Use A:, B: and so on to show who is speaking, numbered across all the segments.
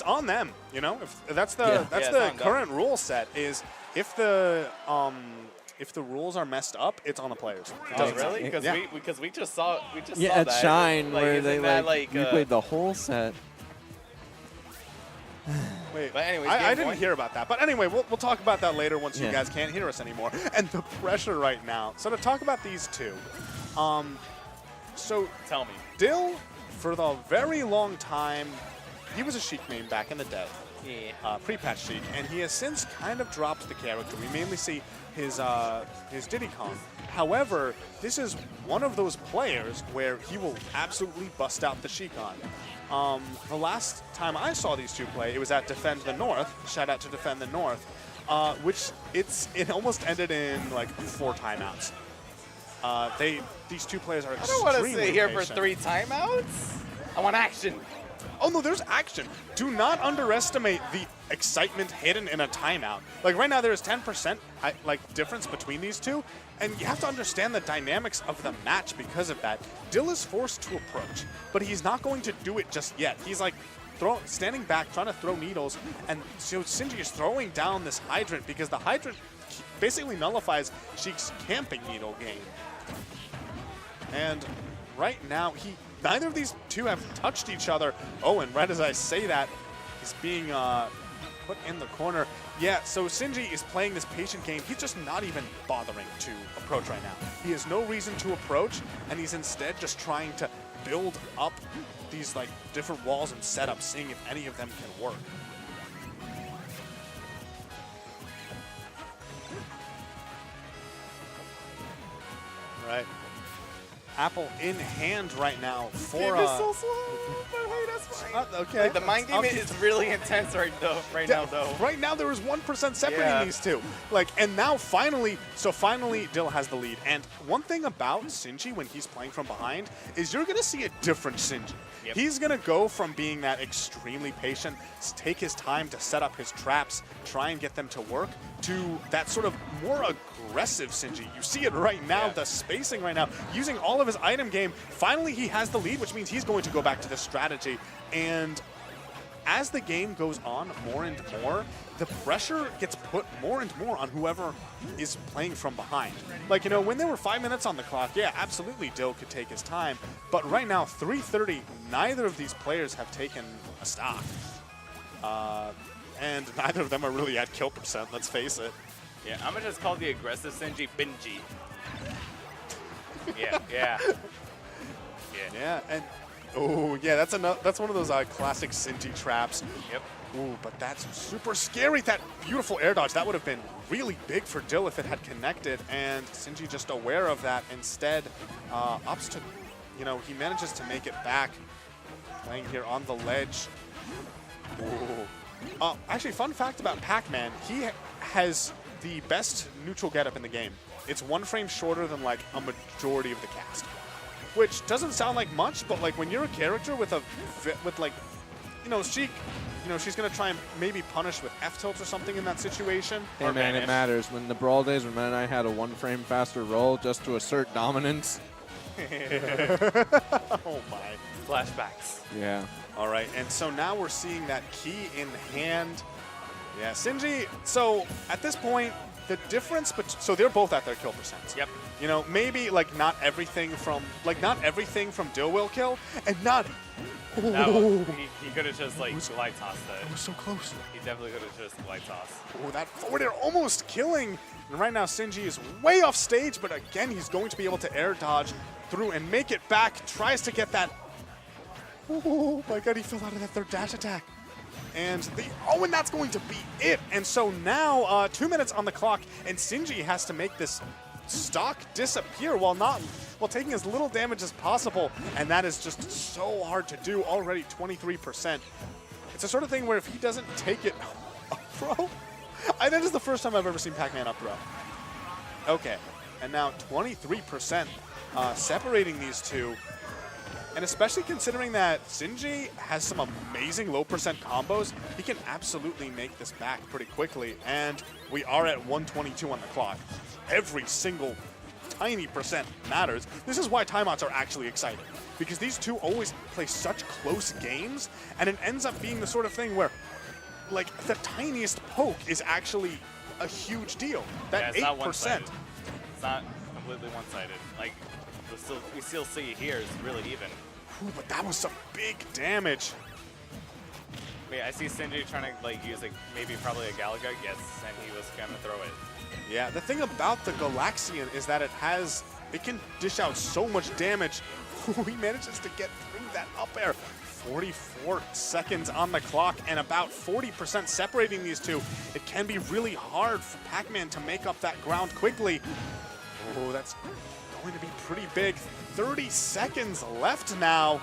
A: it's on them. You know, if that's the current rule set is if the rules are messed up, it's on the players.
B: Oh, really? Because we just saw that.
C: At Shine,
B: like,
C: where they
B: you
C: played the whole set.
A: Wait,
B: but anyways,
A: I didn't hear about that. But anyway, we'll talk about that later once you guys can't hear us anymore. And the pressure right now. So to talk about these two, so
B: tell me,
A: Dill, for the very long time, he was a Sheik main back in the day.
B: Yeah.
A: Pre-patch Sheik, and he has since kind of dropped the character. We mainly see his Diddy Kong. However, this is one of those players where he will absolutely bust out the Sheik on. The last time I saw these two play, it was at Defend the North. Shout out to Defend the North, which it almost ended in like 4 timeouts. These two players are extremely
B: I don't want to sit here
A: patient.
B: for 3 timeouts. I want action.
A: Oh no, there's action. Do not underestimate the excitement hidden in a timeout. Like right now, there is 10% difference between these two, and you have to understand the dynamics of the match because of that. Dill is forced to approach, but he's not going to do it just yet. He's like standing back, trying to throw needles, and so Sinji is throwing down this hydrant because the hydrant basically nullifies Sheik's camping needle game. And right now, neither of these two have touched each other. Oh, and right as I say that, he's being put in the corner. Yeah, so Sinji is playing this patient game. He's just not even bothering to approach right now. He has no reason to approach, and he's instead just trying to build up these like different walls and setups, seeing if any of them can work. Right. Apple in hand right now for
B: Game is so slow. But hey, that's fine.
A: Okay.
B: Like, the mind game is really intense right now though.
A: Right now there is 1% separating these two. And now finally Dill has the lead. And one thing about Sinji when he's playing from behind is you're gonna see a different Sinji.
B: Yep.
A: He's gonna go from being that extremely patient, take his time to set up his traps, try and get them to work, to that sort of more aggressive Sinji. You see it right now, the spacing right now, using all of his item game. Finally, he has the lead, which means he's going to go back to this strategy. And as the game goes on more and more, the pressure gets put more and more on whoever is playing from behind. Like, you know, when there were 5 minutes on the clock, yeah, absolutely Dill could take his time. But right now, 3:30, neither of these players have taken a stock. And neither of them are really at kill percent, let's face it.
B: Yeah, I'm gonna just call the aggressive Sinji Benji. Yeah.
A: And oh yeah, that's one of those classic Sinji traps.
B: Yep.
A: Ooh, but that's super scary. That beautiful air dodge, that would have been really big for Dill if it had connected, and Sinji just aware of that instead opts to, you know, he manages to make it back. Playing here on the ledge. Ooh. Actually, fun fact about Pac-Man, he has the best neutral getup in the game. It's 1 frame shorter than like a majority of the cast, which doesn't sound like much, but like when you're a character with like, you know, Sheik, you know, she's gonna try and maybe punish with F tilt or something in that situation.
C: Hey man, it matters. When the Brawl days, when Man and I had a 1 frame faster roll just to assert dominance.
A: Oh my.
B: Flashbacks.
C: Yeah.
A: All right, and so now we're seeing that key in hand. Yeah, Sinji, so at this point, the difference, so they're both at their kill percents.
B: Yep.
A: You know, maybe like not everything from Dill will kill, and not.
B: No, he could have just like light tossed it.
A: It was so close.
B: He definitely could have just light tossed.
A: Oh, that forward air almost killing. And right now Sinji is way off stage, but again, he's going to be able to air dodge through and make it back. Tries to get that. Oh my god, he fell out of that third dash attack. And and that's going to be it. And so now 2 minutes on the clock, and Sinji has to make this stock disappear while taking as little damage as possible. And that is just so hard to do. Already 23%. It's the sort of thing where if he doesn't take it up throw, that is the first time I've ever seen Pac-Man up throw. Okay, and now 23% separating these two. And especially considering that Sinji has some amazing low percent combos, he can absolutely make this back pretty quickly. And we are at 122 on the clock. Every single tiny percent matters. This is why timeouts are actually exciting, because these two always play such close games, and it ends up being the sort of thing where, like, the tiniest poke is actually a huge deal. That 8%.
B: It's not completely one-sided. Like, we still see here is really even.
A: Ooh, but that was some big damage.
B: Wait, I see Sinji trying to like use maybe probably a Galaga. Yes, and he was gonna throw it.
A: Yeah, the thing about the Galaxian is that it can dish out so much damage. He manages to get through that up air. 44 seconds on the clock and about 40% separating these two. It can be really hard for Pac-Man to make up that ground quickly. Oh, that's going to be pretty big. 30 seconds left now.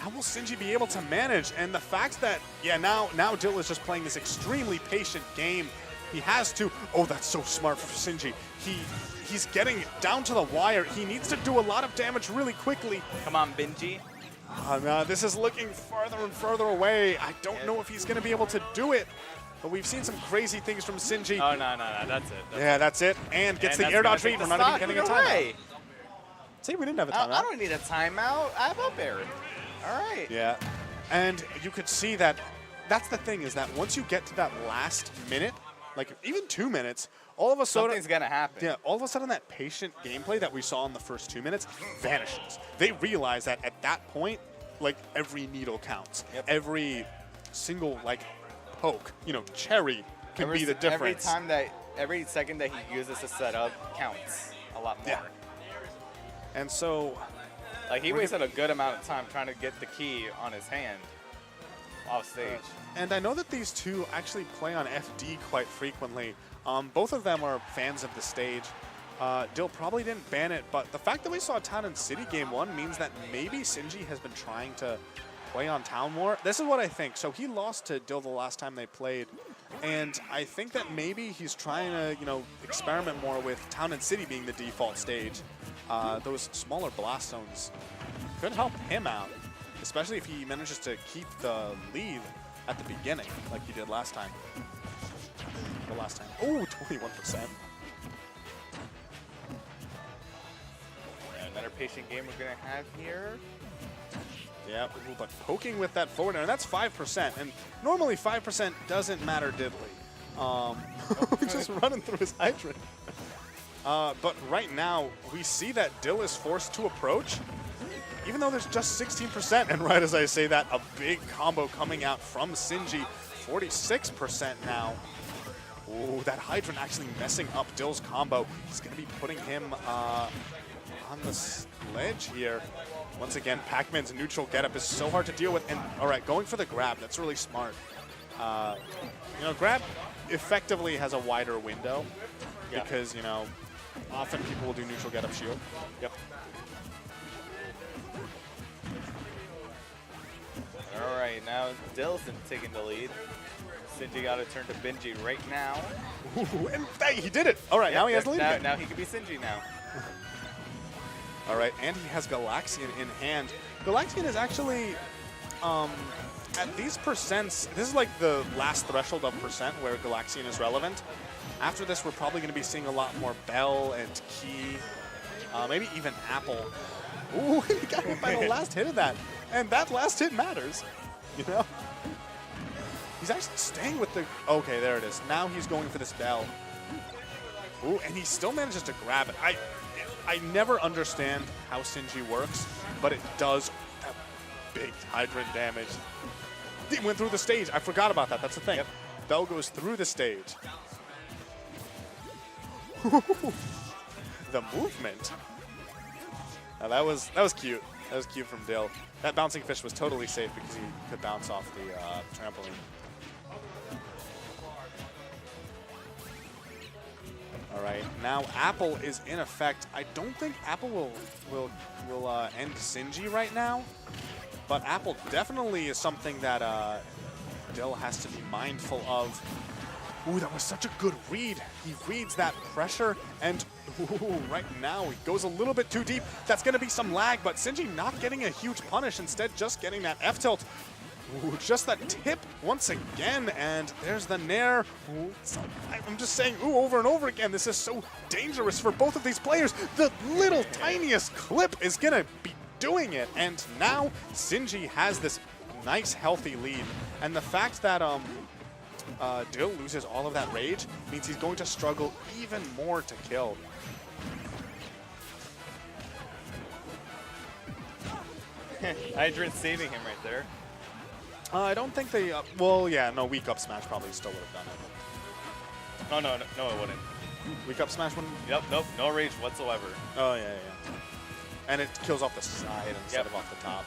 A: How will Sinji be able to manage? And the fact that, yeah, now Dill is just playing this extremely patient game. He has to, oh, that's so smart for Sinji. He's getting down to the wire. He needs to do a lot of damage really quickly.
B: Come on, Benji.
A: No, this is looking farther and further away. I don't know if he's going to be able to do it. But we've seen some crazy things from Sinji.
B: Oh, no, that's it.
A: That's it. And gets the air dodge read. We're not even getting a timeout. See, we didn't have a timeout.
B: I don't need a timeout. I have up air. All right.
A: Yeah. And you could see that that's the thing, is that once you get to that last minute, like even 2 minutes, all of a sudden
B: something's gonna happen.
A: Yeah, all of a sudden that patient gameplay that we saw in the first 2 minutes vanishes. They realize that at that point, like, every needle counts.
B: Yep.
A: Every single like poke, cherry can be the difference.
B: Every second that he uses to set up counts a lot more.
A: Yeah. And so,
B: like, he wasted a good amount of time trying to get the key on his hand off stage.
A: And I know that these two actually play on FD quite frequently. Both of them are fans of the stage. Dill probably didn't ban it, but the fact that we saw Town and City Game 1 means that maybe Sinji has been trying to play on Town more. This is what I think. So he lost to Dill the last time they played, and I think that maybe he's trying to, experiment more with Town and City being the default stage. Those smaller blast zones could help him out, especially if he manages to keep the lead at the beginning, like he did last time. Oh, 21%.
B: Another patient game we're going to have here.
A: Yeah, but poking with that forward air, and that's 5%. And normally 5% doesn't matter diddly. Just running through his hydrant. But right now, we see that Dill is forced to approach, even though there's just 16%. And right as I say that, a big combo coming out from Sinji, 46% now. Oh, that hydrant actually messing up Dill's combo. He's going to be putting him on the ledge here. Once again, Pac-Man's neutral getup is so hard to deal with. And all right, going for the grab, that's really smart. Grab effectively has a wider window because, often people will do neutral getup shield.
B: Yep. All right, now Dill's taking the lead. Sinji got to turn to Benji right now.
A: Ooh, and hey, he did it. All right, now he has the lead again.
B: Now he can be Sinji now.
A: All right, and he has Galaxian in hand. Galaxian is actually, at these percents, this is like the last threshold of percent where Galaxian is relevant. After this, we're probably going to be seeing a lot more Bell and Key, maybe even Apple. Ooh, he got hit by the last hit of that. And that last hit matters, He's actually staying with the... Okay, there it is. Now he's going for this Bell. Ooh, and he still manages to grab it. I never understand how Sinji works, but it does that big hydrant damage. He went through the stage. I forgot about that. That's the thing. Yep. Bell goes through the stage. The movement. Now that was cute. That was cute from Dill. That bouncing fish was totally safe because he could bounce off the trampoline. All right, now Apple is in effect. I don't think Apple will end Sinji right now, but Apple definitely is something that Dill has to be mindful of. Ooh, that was such a good read. He reads that pressure, and ooh, right now he goes a little bit too deep. That's going to be some lag, but Sinji not getting a huge punish, instead just getting that F-tilt. Ooh, just that tip once again, and there's the nair. Ooh, I'm just saying, ooh, over and over again, this is so dangerous for both of these players. The little tiniest clip is gonna be doing it, and now Sinji has this nice, healthy lead. And the fact that Dill loses all of that rage means he's going to struggle even more to kill.
B: Hydrant saving him right there.
A: I don't think they, well, yeah, no, weak up smash probably still would have done it.
B: No, it wouldn't.
A: Weak up smash wouldn't?
B: Yep, nope, no rage whatsoever.
A: Oh, yeah. And it kills off the side instead of off the top.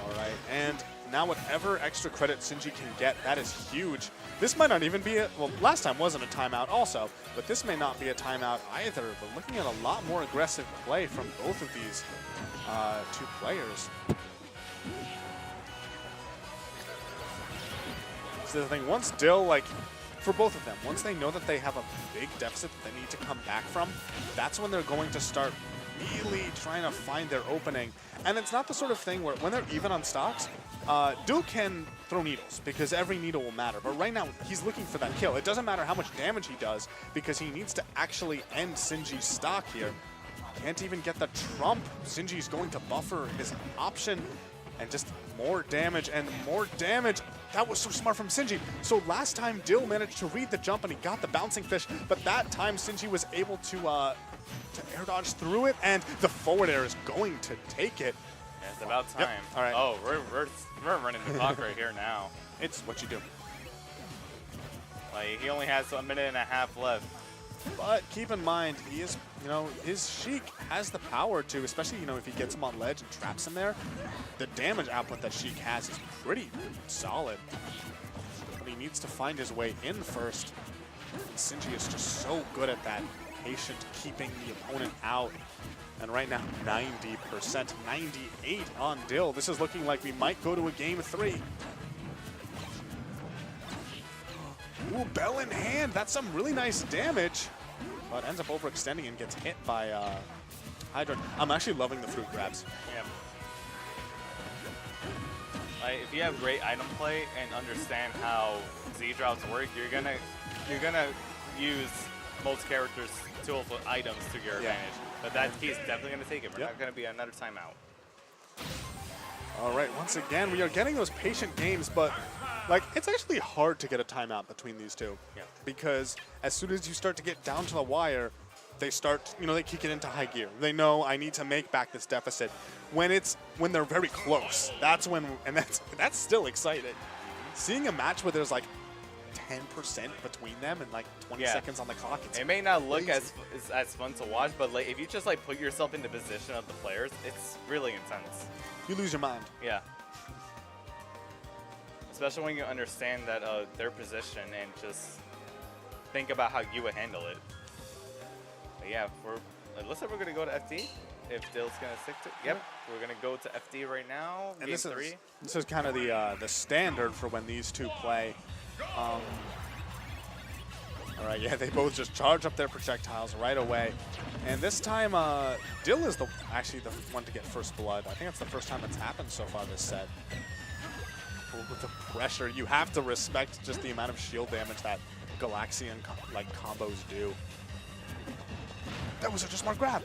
A: All right, and now whatever extra credit Sinji can get, that is huge. This might not even be well, last time wasn't a timeout also, but this may not be a timeout either. But looking at a lot more aggressive play from both of these two players. So the thing, once Dill, like, for both of them, once they know that they have a big deficit that they need to come back from, that's when they're going to start really trying to find their opening. And it's not the sort of thing where when they're even on stocks, Dill can throw needles because every needle will matter. But right now, he's looking for that kill. It doesn't matter how much damage he does because he needs to actually end Sinji's stock here. Can't even get the trump. Sinji's going to buffer his option and just more damage and more damage. That was so smart from Sinji. So last time Dill managed to read the jump and he got the bouncing fish, but that time Sinji was able to air dodge through it, and the forward air is going to take it.
B: Yeah, it's about time.
A: Yep. All right.
B: Oh, we're running the clock right here now.
A: It's what you do.
B: Like, he only has 1.5 minutes left.
A: But keep in mind, he is, you know, his Sheik has the power to, especially, you know, if he gets him on ledge and traps him there, the damage output that Sheik has is pretty solid. But he needs to find his way in first. And Sinji is just so good at that, patient, keeping the opponent out. And right now, 90%, 98 on Dill. This is looking like we might go to a game 3. Ooh, bell in hand. That's some really nice damage. But ends up overextending and gets hit by Hydra. I'm actually loving the fruit grabs.
B: Yeah. Like, if you have great item play and understand how Z drops work, you're gonna use most characters' toolful items to your advantage. But that he's definitely gonna take it. We're not gonna be another timeout.
A: All right, once again, we are getting those patient games, but like, it's actually hard to get a timeout between these two.
B: Yeah.
A: Because as soon as you start to get down to the wire, they start, you know, they kick it into high gear. They know I need to make back this deficit. When they're very close, that's when, and that's still exciting. Seeing a match where there's like 10% between them and like 20 seconds on the clock.
B: It may not look as fun to watch, but like if you just like put yourself in the position of the players, it's really intense.
A: You lose your mind.
B: Yeah. Especially when you understand that their position and just think about how you would handle it. But yeah, it looks like we're gonna go to FD. If Dill's gonna stick to, yep, we're gonna go to FD right now.
A: And
B: game 3.
A: This is kind of the standard for when these two play. All right, yeah, they both just charge up their projectiles right away. And this time, Dill is actually the one to get first blood. I think that's the first time it's happened so far this set. With the pressure, you have to respect just the amount of shield damage that Galaxian combos do. That was such a smart grab.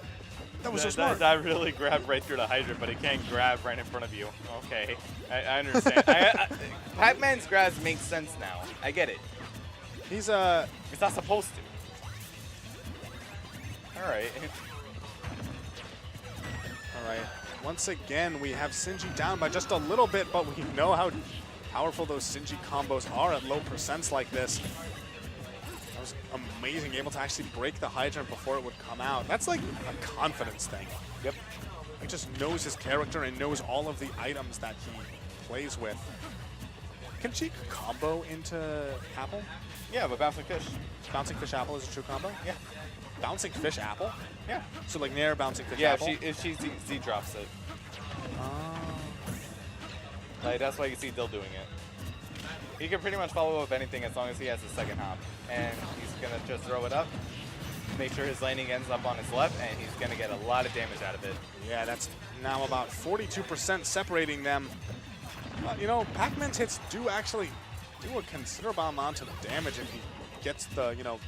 A: That was so smart.
B: That really grabbed right through the hydrant, but it can't grab right in front of you. Okay, I understand. Pac-Man's grabs make sense now. I get it.
A: He's
B: It's not supposed to. All right.
A: All right. Once again, we have Sinji down by just a little bit, but we know how powerful those Sinji combos are at low percents like this. That was amazing, able to actually break the hydrant before it would come out. That's like a confidence thing.
B: Yep.
A: He just knows his character and knows all of the items that he plays with. Can she combo into Apple?
B: Yeah, but bouncing fish.
A: Bouncing fish Apple is a true combo?
B: Yeah.
A: Bouncing fish Apple?
B: Yeah.
A: So like Nair bouncing fish
B: yeah,
A: Apple?
B: Yeah, if she Z drops it.
A: Oh.
B: Like, that's why you see Dill doing it. He can pretty much follow up anything as long as he has the second hop. And he's going to just throw it up, make sure his landing ends up on his left, and he's going to get a lot of damage out of it.
A: Yeah, that's now about 42% separating them. You know, Pac-Man's hits do actually do a considerable amount of damage if he gets the, you know,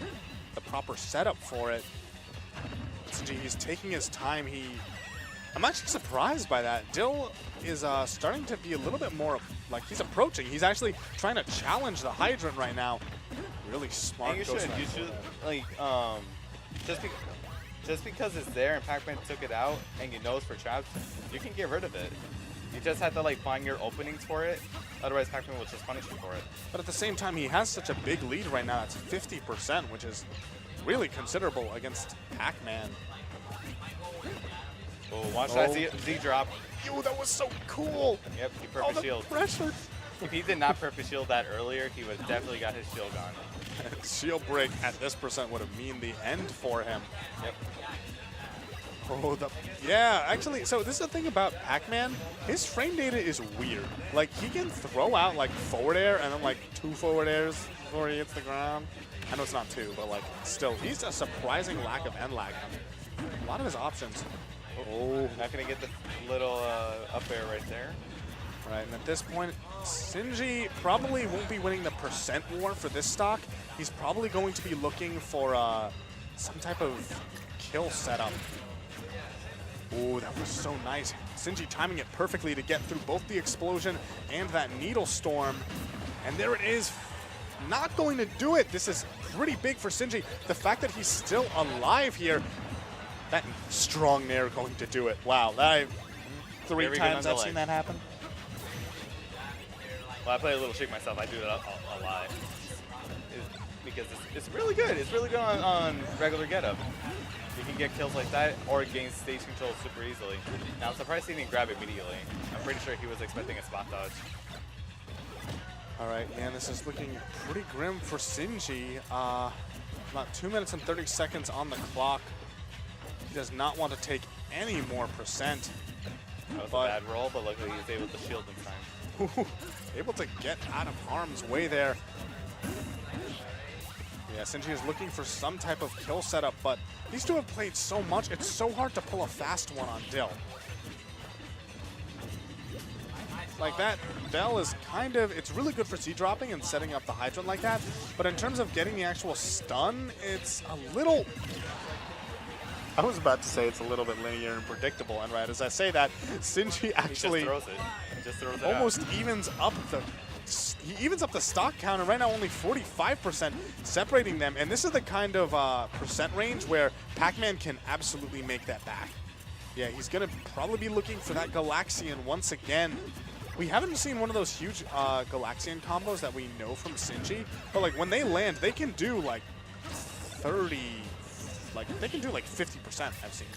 A: the proper setup for it. Sinji, he's taking his time. I'm actually surprised by that. Dill is starting to be a little bit more, like, he's approaching. He's actually trying to challenge the Hydrant right now. Really smart.
B: And you should, like, just because it's there and Pac-Man took it out and you know it's for traps, you can get rid of it. You just have to, like, find your openings for it. Otherwise, Pac-Man will just punish you for it.
A: But at the same time, he has such a big lead right now. That's 50%, which is really considerable against Pac-Man.
B: Oh, watch that Z drop.
A: Yo, that was so cool.
B: Yep, he perfect shield.
A: Pressure.
B: If he did not perfect shield that earlier, he would definitely got his shield gone.
A: Shield break at this percent would have mean the end for him.
B: Yep.
A: Oh, yeah, actually, so this is the thing about Pac-Man. His frame data is weird. Like, he can throw out, like, forward air and then, like, 2 forward airs before he hits the ground. I know it's not 2, but, like, still, he's a surprising lack of end lag. A lot of his options.
B: Oh, not going to get the little up air right there.
A: Right, and at this point, Sinji probably won't be winning the percent war for this stock. He's probably going to be looking for some type of kill setup. Oh, that was so nice. Sinji timing it perfectly to get through both the explosion and that needle storm. And there it is. Not going to do it. This is pretty big for Sinji. The fact that he's still alive here, that strong nair going to do it. Wow, that 3 times I've seen that happen.
B: Well, I play a little trick myself. I do it a lot. Because it's really good. It's really good on regular getup. You can get kills like that or gain stage control super easily. Now, I'm surprised he didn't grab it immediately. I'm pretty sure he was expecting a spot dodge.
A: All right, man, this is looking pretty grim for Sinji. About 2 minutes and 30 seconds on the clock. He does not want to take any more percent.
B: That was a bad roll, but luckily he was able to shield in time.
A: Able to get out of harm's way there. Yeah, Sinji is looking for some type of kill setup, but these two have played so much, it's so hard to pull a fast one on Dill. Like that, Dill is kind of, it's really good for Z-dropping and setting up the Hydrant like that, but in terms of getting the actual stun, it's a little, I was about to say it's a little bit linear and predictable, and right as I say that, Sinji actually almost evens up the stock count, and right now only 45% separating them, and this is the kind of percent range where Pac-Man can absolutely make that back. Yeah, he's going to probably be looking for that Galaxian once again. We haven't seen one of those huge Galaxian combos that we know from Sinji, but like when they land, they can do like 30, like they can do like 50%, I've seen.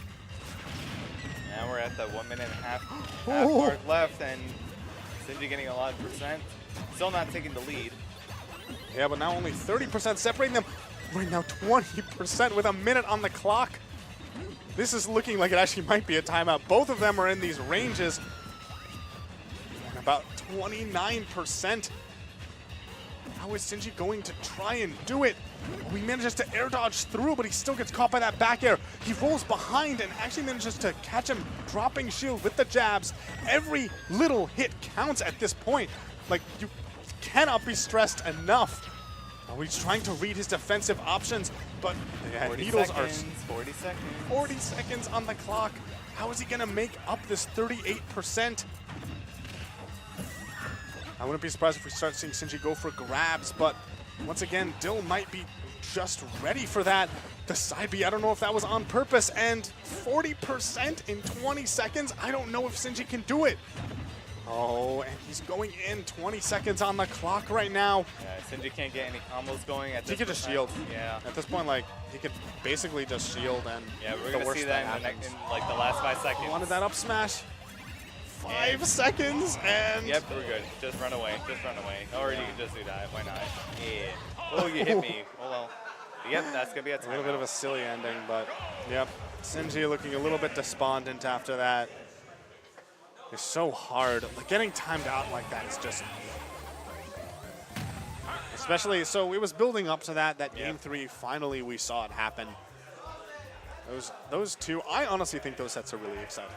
B: Now we're at the 1 minute and a half mark left, and Sinji getting a lot of percent. Still not taking the lead.
A: Yeah, but now only 30% separating them. Right now 20% with a minute on the clock. This is looking like it actually might be a timeout. Both of them are in these ranges. And about 29%. How is Sinji going to try and do it? Oh, he manages to air dodge through, but he still gets caught by that back air. He rolls behind and actually manages to catch him dropping shield with the jabs. Every little hit counts at this point. Like, you cannot be stressed enough. Oh, he's trying to read his defensive options, but yeah, needles are
B: 40 seconds.
A: 40 seconds on the clock. How is he going to make up this 38%? I wouldn't be surprised if we start seeing Sinji go for grabs, but once again, Dill might be just ready for that. The side B, I don't know if that was on purpose, and 40% in 20 seconds, I don't know if Sinji can do it. Oh, and he's going in 20 seconds on the clock right now.
B: Yeah, Sinji can't get any combos going at this point.
A: He could just shield.
B: Yeah.
A: At this point, like, he could basically just shield and
B: yeah, we're going to see that in like the last 5 seconds.
A: Wanted that up smash. 5 seconds and...
B: Yep, we're good. Just run away. Just run away. Or you can just do that. Why not? Yeah. Oh, you hit me. Oh, well. Yep, that's going to be a timeout.
A: A little bit of a silly ending, but yep. Sinji looking a little bit despondent after that. It's so hard. Like, getting timed out like that is just... Especially, so it was building up to that game 3, finally we saw it happen. Those two, I honestly think those sets are really exciting.